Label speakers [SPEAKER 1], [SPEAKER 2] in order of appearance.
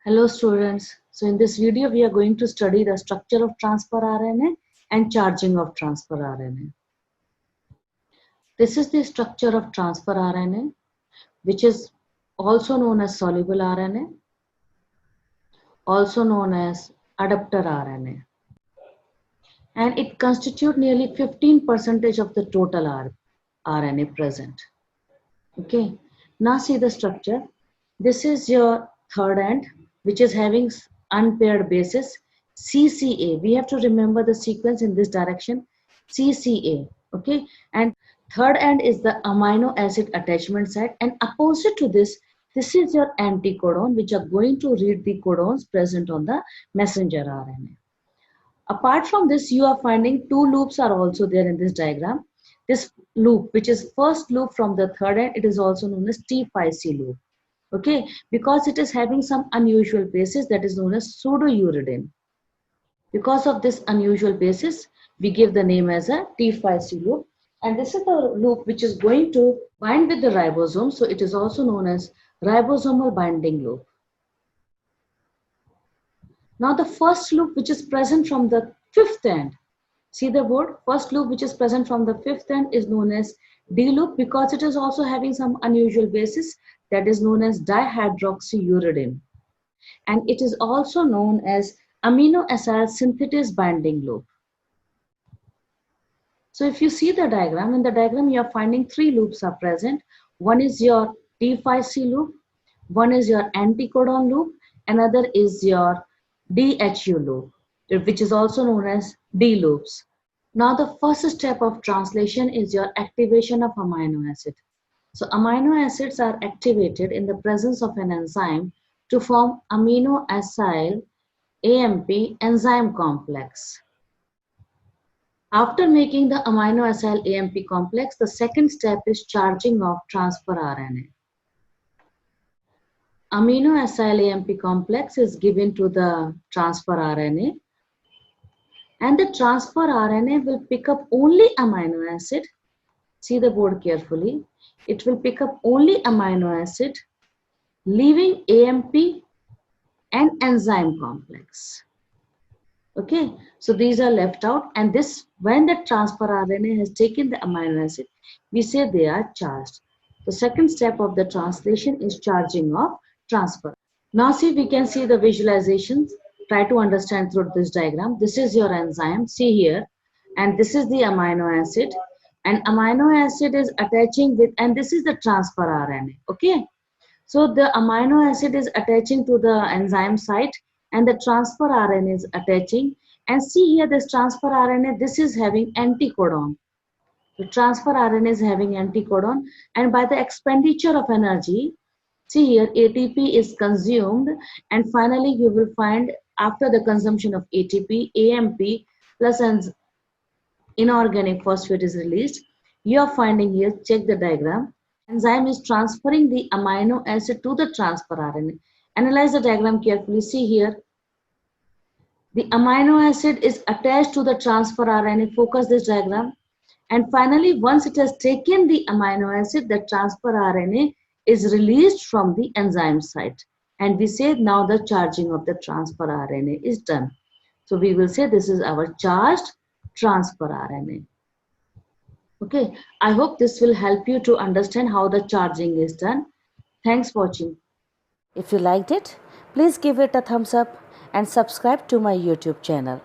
[SPEAKER 1] Hello students. So in this video we are going to study the structure of transfer RNA and charging of transfer RNA. This is the structure of transfer RNA, which is also known as soluble RNA, also known as adapter RNA. And it constitutes nearly 15% of the total RNA present. Okay. Now see the structure. This is your third end, which is having unpaired bases CCA. We have to remember the sequence in this direction, CCA. Okay. And third end is the amino acid attachment site, and opposite to this is your anticodon, which are going to read the codons present on the messenger RNA. Apart from this, you are finding two loops are also there in this diagram. This loop, which is first loop from the third end, it is also known as T5C loop. Okay, because it is having some unusual basis that is known as pseudouridine. Because of this unusual basis, we give the name as a T5C loop. And this is the loop which is going to bind with the ribosome. So it is also known as ribosomal binding loop. Now the first loop which is present from the fifth end, see the word, first loop which is present from the fifth end is known as D loop because it is also having some unusual basis that is known as dihydroxyuridine. And it is also known as amino acid synthetase binding loop. So if you see the diagram, in the diagram you are finding three loops are present. One is your T5C loop, one is your anticodon loop, another is your DHU loop, which is also known as D loops. Now the first step of translation is your activation of amino acid. So amino acids are activated in the presence of an enzyme to form amino acyl AMP enzyme complex. After making the amino acyl AMP complex, the second step is charging of transfer RNA. Amino acyl AMP complex is given to the transfer RNA, and the transfer RNA will pick up only amino acid. See the board carefully. It will pick up only amino acid, leaving AMP and enzyme complex. Okay, so these are left out, and this, when the transfer RNA has taken the amino acid, we say they are charged. The second step of the translation is charging of transfer. Now see, we can see the visualizations. Try to understand through this diagram. This is your enzyme, see here, and this is the amino acid, and amino acid is attaching with, and this is the transfer RNA. Okay, so the amino acid is attaching to the enzyme site, and the transfer RNA is attaching. And see here, this transfer RNA, this is having anticodon. The transfer RNA is having anticodon, and by the expenditure of energy, see here, ATP is consumed, and finally you will find after the consumption of ATP, AMP plus inorganic phosphate is released. You are finding here, check the diagram, enzyme is transferring the amino acid to the transfer RNA. Analyze the diagram carefully. See here, the amino acid is attached to the transfer RNA. Focus this diagram. And finally, once it has taken the amino acid, the transfer RNA is released from the enzyme site. And we say now the charging of the transfer RNA is done. So we will say this is our charged transfer RNA. Okay, I hope this will help you to understand how the charging is done. Thanks for watching.
[SPEAKER 2] If you liked it, please give it a thumbs up and subscribe to my YouTube channel.